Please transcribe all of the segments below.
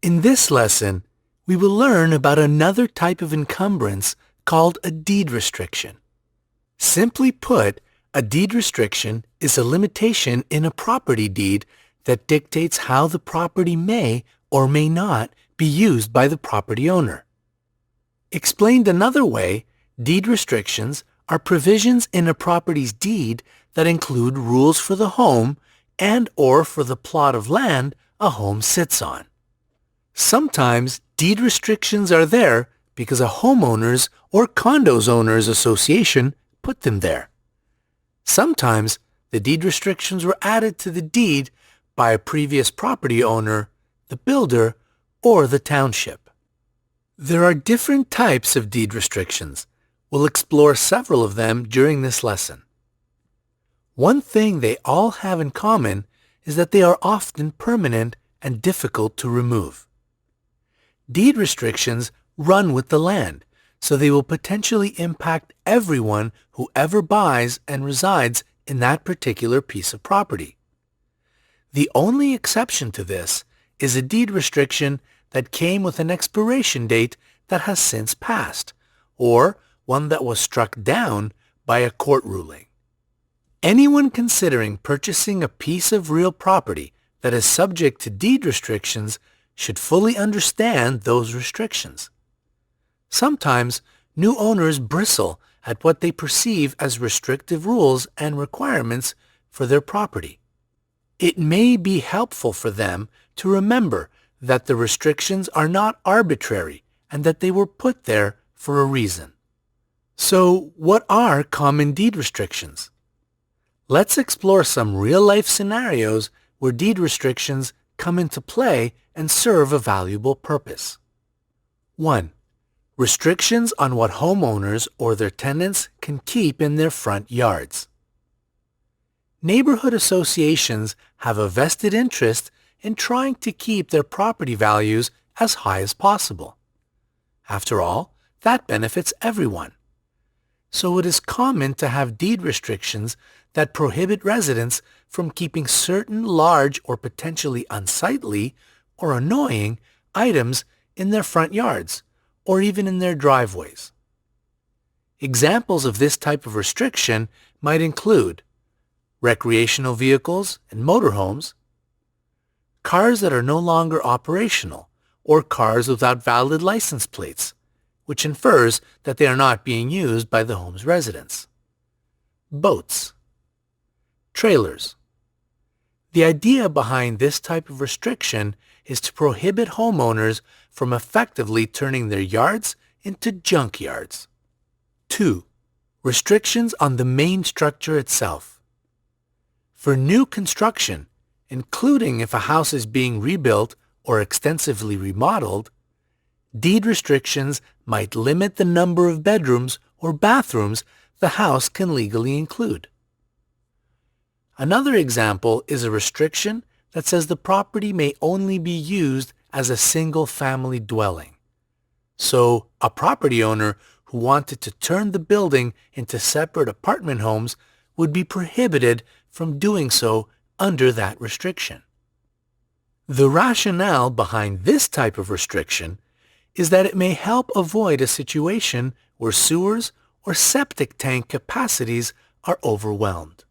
In this lesson, we will learn about another type of encumbrance called a deed restriction. Simply put, a deed restriction is a limitation in a property deed that dictates how the property may or may not be used by the property owner. Explained another way, deed restrictions are provisions in a property's deed that include rules for the home and/or for the plot of land a home sits on. Sometimes deed restrictions are there because a homeowners or condos owners association put them there. Sometimes the deed restrictions were added to the deed by a previous property owner, the builder, or the township. There are different types of deed restrictions. We'll explore several of them during this lesson. One thing they all have in common is that they are often permanent and difficult to remove. Deed restrictions run with the land, so they will potentially impact everyone who ever buys and resides in that particular piece of property. The only exception to this is a deed restriction that came with an expiration date that has since passed, or one that was struck down by a court ruling. Anyone considering purchasing a piece of real property that is subject to deed restrictions should fully understand those restrictions. Sometimes, new owners bristle at what they perceive as restrictive rules and requirements for their property. It may be helpful for them to remember that the restrictions are not arbitrary and that they were put there for a reason. So, what are common deed restrictions? Let's explore some real-life scenarios where deed restrictions come into play and serve a valuable purpose. 1. Restrictions on what homeowners or their tenants can keep in their front yards. Neighborhood associations have a vested interest in trying to keep their property values as high as possible. After all, that benefits everyone. So it is common to have deed restrictions that prohibit residents from keeping certain large or potentially unsightly or annoying items in their front yards or even in their driveways. Examples of this type of restriction might include recreational vehicles and motorhomes, cars that are no longer operational, or cars without valid license plates, which infers that they are not being used by the home's residents, boats, trailers. The idea behind this type of restriction is to prohibit homeowners from effectively turning their yards into junk yards. 2. Restrictions on the main structure itself. For new construction, including if a house is being rebuilt or extensively remodeled, deed restrictions might limit the number of bedrooms or bathrooms the house can legally include. Another example is a restriction that says the property may only be used as a single-family dwelling. So, a property owner who wanted to turn the building into separate apartment homes would be prohibited from doing so under that restriction. The rationale behind this type of restriction is that it may help avoid a situation where sewers or septic tank capacities are overwhelmed.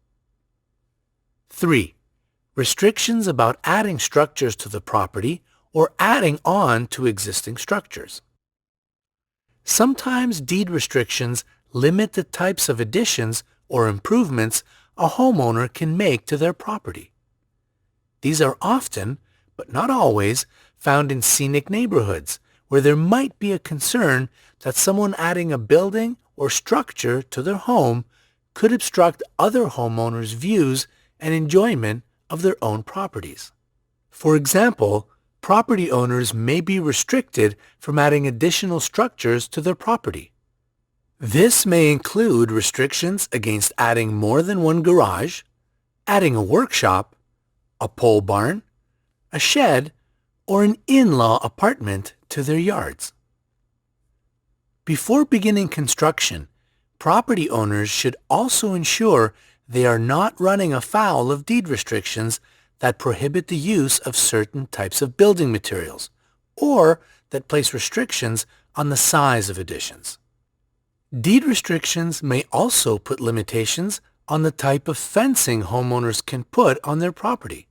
3. Restrictions about adding structures to the property or adding on to existing structures. Sometimes deed restrictions limit the types of additions or improvements a homeowner can make to their property. These are often, but not always, found in scenic neighborhoods where there might be a concern that someone adding a building or structure to their home could obstruct other homeowners' views and enjoyment of their own properties. For example, property owners may be restricted from adding additional structures to their property. This may include restrictions against adding more than one garage, adding a workshop, a pole barn, a shed, or an in-law apartment to their yards. Before beginning construction, property owners should also ensure they are not running afoul of deed restrictions that prohibit the use of certain types of building materials or that place restrictions on the size of additions. Deed restrictions may also put limitations on the type of fencing homeowners can put on their property.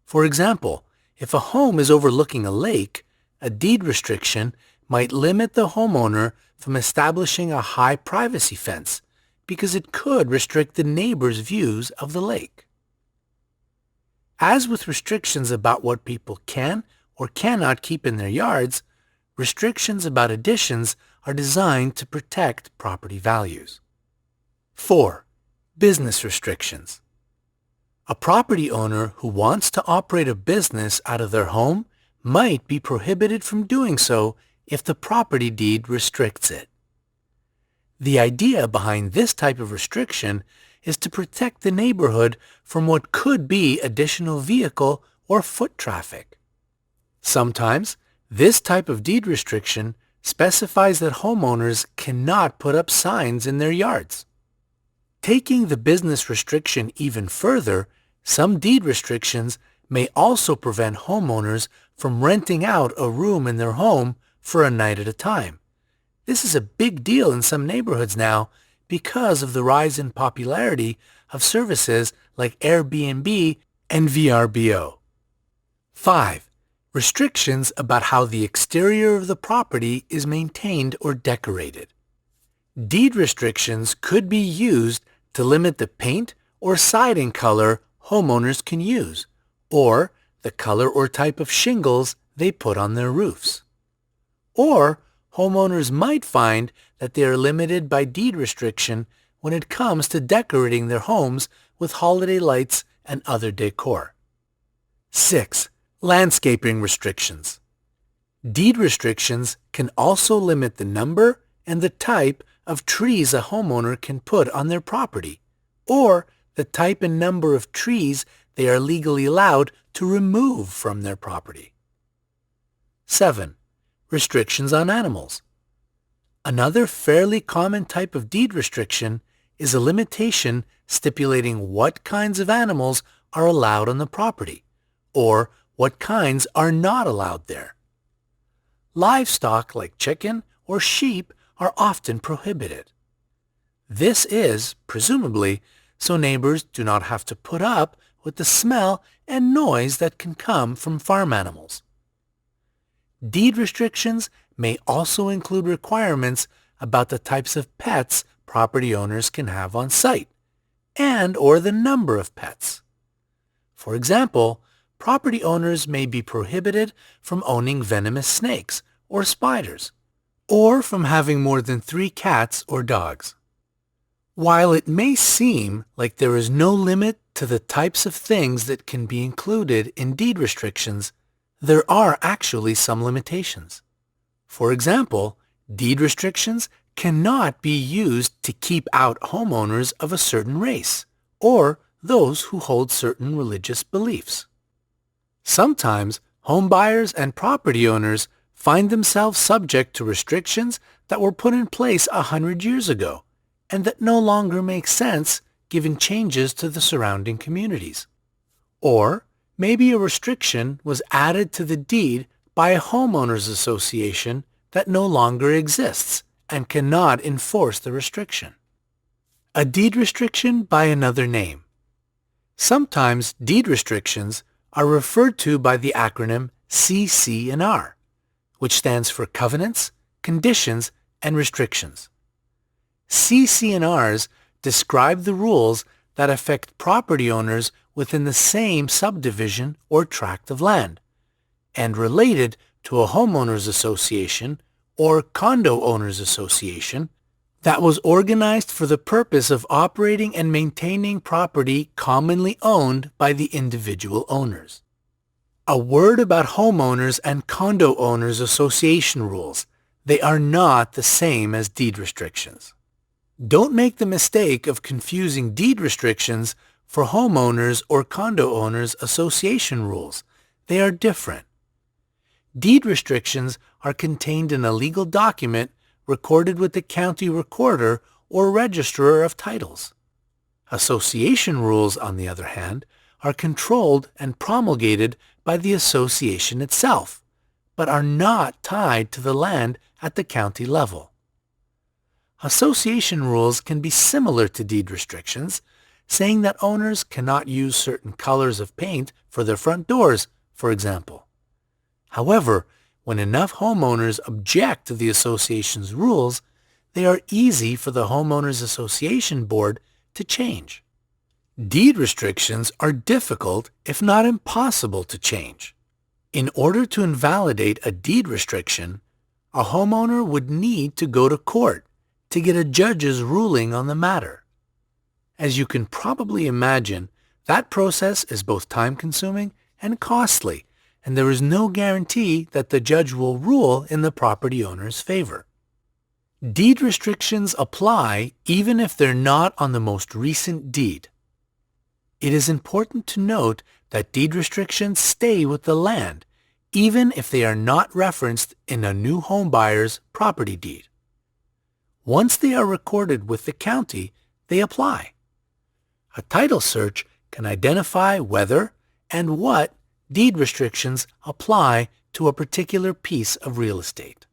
For example, if a home is overlooking a lake, a deed restriction might limit the homeowner from establishing a high privacy fence because it could restrict the neighbor's views of the lake. As with restrictions about what people can or cannot keep in their yards, restrictions about additions are designed to protect property values. 4. Business restrictions. A property owner who wants to operate a business out of their home might be prohibited from doing so if the property deed restricts it. The idea behind this type of restriction is to protect the neighborhood from what could be additional vehicle or foot traffic. Sometimes, this type of deed restriction specifies that homeowners cannot put up signs in their yards. Taking the business restriction even further, some deed restrictions may also prevent homeowners from renting out a room in their home for a night at a time. This is a big deal in some neighborhoods now because of the rise in popularity of services like Airbnb and VRBO. 5. Restrictions about how the exterior of the property is maintained or decorated. Deed restrictions could be used to limit the paint or siding color homeowners can use, or the color or type of shingles they put on their roofs. Or homeowners might find that they are limited by deed restriction when it comes to decorating their homes with holiday lights and other decor. 6. Landscaping restrictions. Deed restrictions can also limit the number and the type of trees a homeowner can put on their property, or the type and number of trees they are legally allowed to remove from their property. 7. Restrictions on animals. Another fairly common type of deed restriction is a limitation stipulating what kinds of animals are allowed on the property, or what kinds are not allowed there. Livestock like chicken or sheep are often prohibited. This is, presumably, so neighbors do not have to put up with the smell and noise that can come from farm animals. Deed restrictions may also include requirements about the types of pets property owners can have on site, and or the number of pets. For example, property owners may be prohibited from owning venomous snakes or spiders, or from having more than 3 cats or dogs. While it may seem like there is no limit to the types of things that can be included in deed restrictions, there are actually some limitations. For example, deed restrictions cannot be used to keep out homeowners of a certain race, or those who hold certain religious beliefs. Sometimes, home buyers and property owners find themselves subject to restrictions that were put in place 100 years ago, and that no longer make sense given changes to the surrounding communities. Or maybe a restriction was added to the deed by a homeowners association that no longer exists and cannot enforce the restriction. A deed restriction by another name. Sometimes deed restrictions are referred to by the acronym CC&R, which stands for Covenants, Conditions, and Restrictions. CC&Rs describe the rules that affect property owners within the same subdivision or tract of land, and related to a homeowners association or condo owners association that was organized for the purpose of operating and maintaining property commonly owned by the individual owners. A word about homeowners and condo owners association rules. They are not the same as deed restrictions. Don't make the mistake of confusing deed restrictions for homeowners or condo owners association rules. They are different. Deed restrictions are contained in a legal document recorded with the county recorder or registrar of titles. Association rules, on the other hand, are controlled and promulgated by the association itself, but are not tied to the land at the county level. Association rules can be similar to deed restrictions, saying that owners cannot use certain colors of paint for their front doors, for example. However, when enough homeowners object to the association's rules, they are easy for the Homeowners Association Board to change. Deed restrictions are difficult, if not impossible, to change. In order to invalidate a deed restriction, a homeowner would need to go to court to get a judge's ruling on the matter. As you can probably imagine, that process is both time-consuming and costly, and there is no guarantee that the judge will rule in the property owner's favor. Deed restrictions apply even if they're not on the most recent deed. It is important to note that deed restrictions stay with the land, even if they are not referenced in a new home buyer's property deed. Once they are recorded with the county, they apply. A title search can identify whether and what deed restrictions apply to a particular piece of real estate.